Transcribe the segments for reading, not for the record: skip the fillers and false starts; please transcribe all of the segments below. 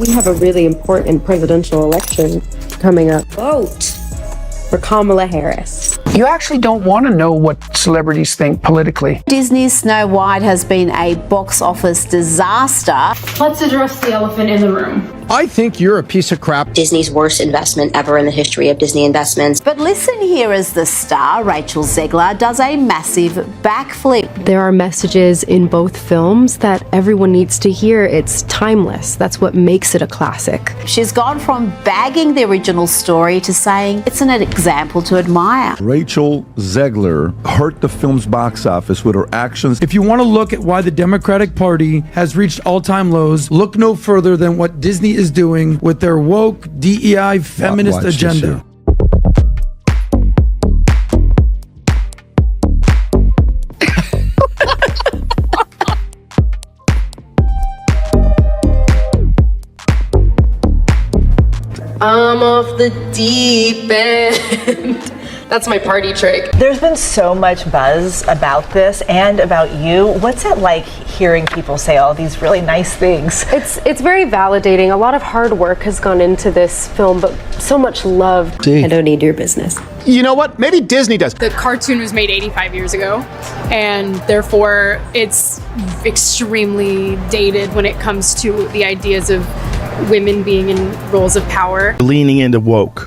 We have a really important presidential election coming up. Vote for Kamala Harris. You actually don't want to know what celebrities think politically. Disney's Snow White has been a box office disaster. Let's address the elephant in the room. I think you're a piece of crap. Disney's worst investment ever in the history of Disney investments. But listen here as the star, Rachel Zegler, does a massive backflip. There are messages in both films that everyone needs to hear. It's timeless. That's what makes it a classic. She's gone from bagging the original story to saying it's an example to admire. Rachel Zegler hurt the film's box office with her actions. If you want to look at why the Democratic Party has reached all-time lows, look no further than what Disney is doing with their woke, DEI, feminist agenda. I'm off the deep end. That's my party trick. There's been so much buzz about this and about you. What's it like hearing people say all these really nice things? It's very validating. A lot of hard work has gone into this film, but so much love. I don't need your business. You know what? Maybe Disney does. The cartoon was made 85 years ago, and therefore it's extremely dated when it comes to the ideas of women being in roles of power. Leaning into woke.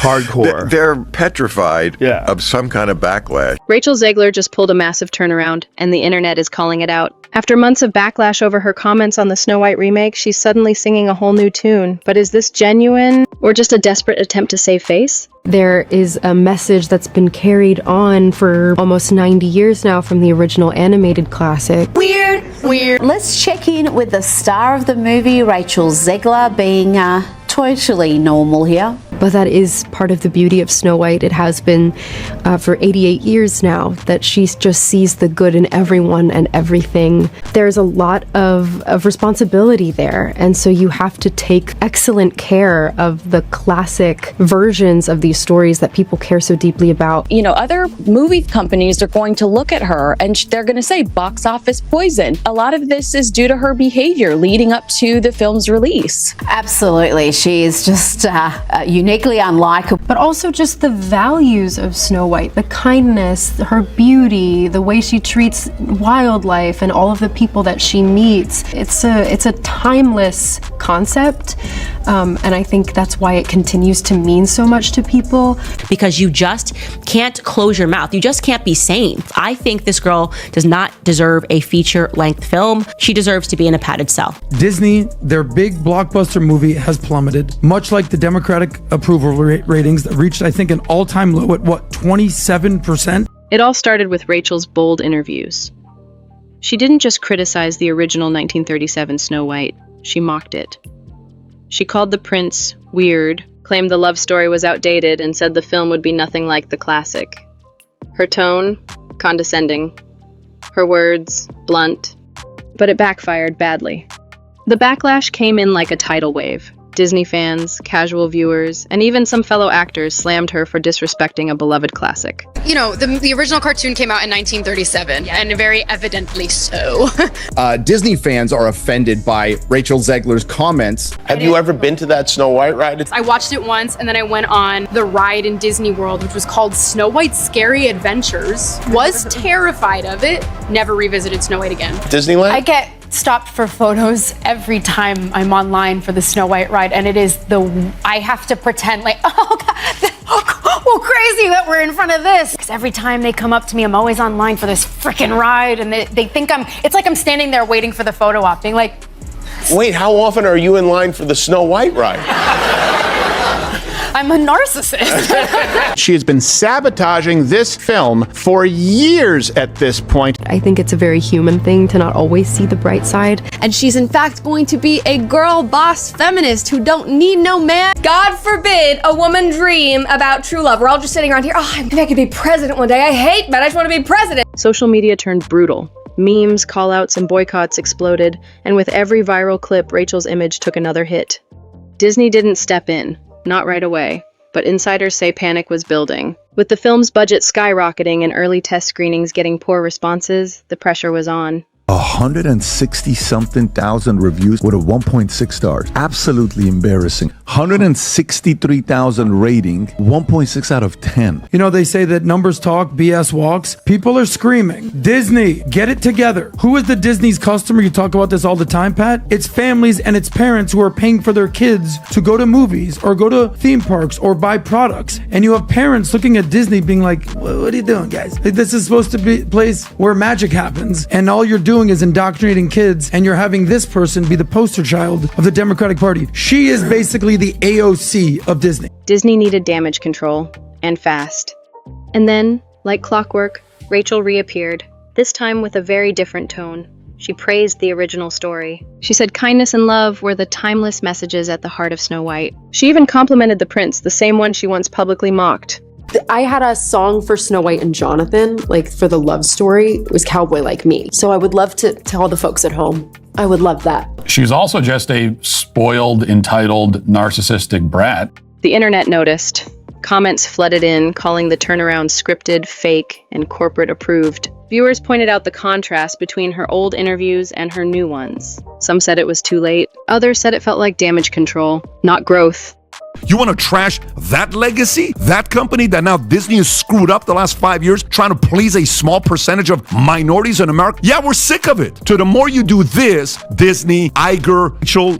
Hardcore. They're petrified of some kind of backlash. Rachel Zegler just pulled a massive turnaround, and the internet is calling it out. After months of backlash over her comments on the Snow White remake, she's suddenly singing a whole new tune. But is this genuine, or just a desperate attempt to save face? There is a message that's been carried on for almost 90 years now from the original animated classic. Weird. Let's check in with the star of the movie, Rachel Zegler, being totally normal here. But that is part of the beauty of Snow White. It has been for 88 years now that she just sees the good in everyone and everything. There's a lot of responsibility there, and so you have to take excellent care of the classic versions of these stories that people care so deeply about. You know, other movie companies are going to look at her and they're going to say box office poison. A lot of this is due to her behavior leading up to the film's release. Absolutely. She is just uniquely unlikable. But also just the values of Snow White, the kindness, her beauty, the way she treats wildlife and all of the people that she meets. It's a timeless concept, and I think that's why it continues to mean so much to people. Because you just can't close your mouth. You just can't be sane. I think this girl does not deserve a feature-length film. She deserves to be in a padded cell. Disney, their big blockbuster movie has plummeted, much like the Democratic approval ratings that reached, I think, an all-time low at, 27%? It all started with Rachel's bold interviews. She didn't just criticize the original 1937 Snow White, she mocked it. She called the prince weird, claimed the love story was outdated, and said the film would be nothing like the classic. Her tone, condescending. Her words, blunt. But it backfired badly. The backlash came in like a tidal wave. Disney fans, casual viewers, and even some fellow actors slammed her for disrespecting a beloved classic. You know, the original cartoon came out in 1937, and very evidently so. Disney fans are offended by Rachel Zegler's comments. Have you ever been to that Snow White ride? I watched it once, and then I went on the ride in Disney World, which was called Snow White's Scary Adventures. Was terrified of it. Never revisited Snow White again. Disneyland? I get stopped for photos every time I'm online for the Snow White ride, and it is I have to pretend like, oh God, well, crazy that we're in front of this. Because every time they come up to me, I'm always online for this freaking ride, and they think it's like I'm standing there waiting for the photo op, being like, wait, how often are you in line for the Snow White ride? I'm a narcissist. She has been sabotaging this film for years at this point. I think it's a very human thing to not always see the bright side. And she's in fact going to be a girl boss feminist who don't need no man. God forbid a woman dream about true love. We're all just sitting around here, oh, maybe I could be president one day. I hate men, I just want to be president. Social media turned brutal. Memes, call-outs, and boycotts exploded, and with every viral clip, Rachel's image took another hit. Disney didn't step in. Not right away, but insiders say panic was building. With the film's budget skyrocketing and early test screenings getting poor responses, the pressure was on. 160-something thousand reviews with a 1.6 stars. Absolutely embarrassing. 163,000 rating, 1.6 out of 10. You know, they say that numbers talk, BS walks. People are screaming, Disney, get it together. Who is the Disney's customer? You talk about this all the time, Pat. It's families and it's parents who are paying for their kids to go to movies or go to theme parks or buy products. And you have parents looking at Disney being like, what are you doing, guys? Like, this is supposed to be a place where magic happens, and all you're doing is indoctrinating kids, and you're having this person be the poster child of the Democratic Party. She is basically the AOC of Disney. Disney needed damage control, and fast. And then, like clockwork, Rachel reappeared, this time with a very different tone. She praised the original story. She said kindness and love were the timeless messages at the heart of Snow White. She even complimented the prince, the same one she once publicly mocked. I had a song for Snow White and Jonathan, like for the love story. It was Cowboy Like Me. So I would love to tell the folks at home, I would love that. She's also just a spoiled, entitled, narcissistic brat. The internet noticed. Comments flooded in, calling the turnaround scripted, fake, and corporate approved. Viewers pointed out the contrast between her old interviews and her new ones. Some said it was too late. Others said it felt like damage control, not growth. You want to trash that legacy? That company that now Disney has screwed up the last 5 years trying to please a small percentage of minorities in America? Yeah, we're sick of it. So the more you do this, Disney, Iger,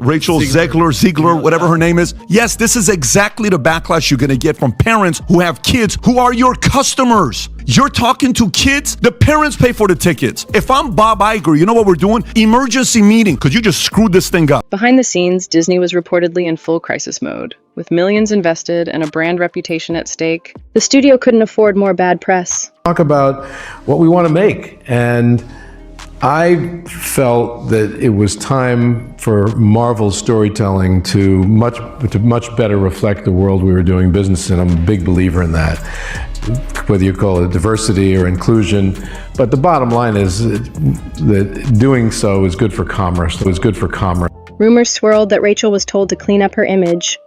Rachel Zegler, whatever her name is. Yes, this is exactly the backlash you're going to get from parents who have kids who are your customers. You're talking to kids, the parents pay for the tickets. If I'm Bob Iger, you know what we're doing? Emergency meeting, because you just screwed this thing up. Behind the scenes, Disney was reportedly in full crisis mode. With millions invested and a brand reputation at stake, the studio couldn't afford more bad press. Talk about what we want to make. And I felt that it was time for Marvel's storytelling to much better reflect the world we were doing business in. I'm a big believer in that, whether you call it diversity or inclusion. But the bottom line is that doing so is good for commerce. It was good for commerce. Rumors swirled that Rachel was told to clean up her image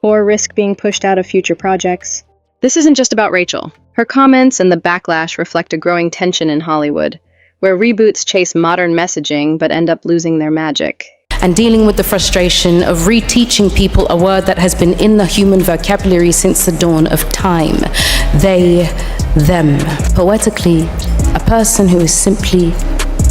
or risk being pushed out of future projects. This isn't just about Rachel. Her comments and the backlash reflect a growing tension in Hollywood, where reboots chase modern messaging but end up losing their magic. And dealing with the frustration of reteaching people a word that has been in the human vocabulary since the dawn of time. They, them. Poetically, a person who is simply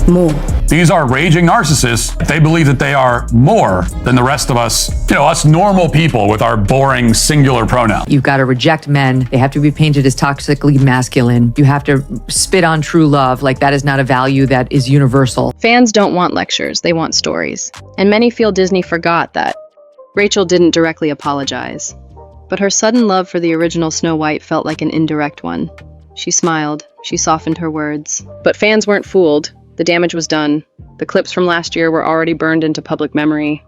more. These are raging narcissists. They believe that they are more than the rest of us, us normal people with our boring singular pronoun. You've got to reject men. They have to be painted as toxically masculine. You have to spit on true love. Like, that is not a value that is universal. Fans don't want lectures, they want stories. And many feel Disney forgot that. Rachel didn't directly apologize, but her sudden love for the original Snow White felt like an indirect one. She smiled, she softened her words. But fans weren't fooled. The damage was done. The clips from last year were already burned into public memory.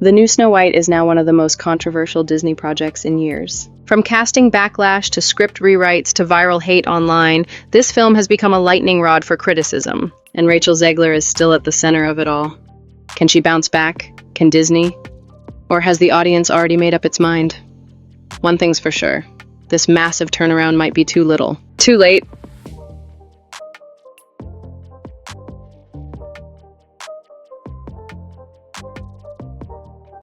The new Snow White is now one of the most controversial Disney projects in years. From casting backlash to script rewrites to viral hate online, this film has become a lightning rod for criticism, and Rachel Zegler is still at the center of it all. Can she bounce back? Can Disney? Or has the audience already made up its mind? One thing's for sure. This massive turnaround might be too little. Too late.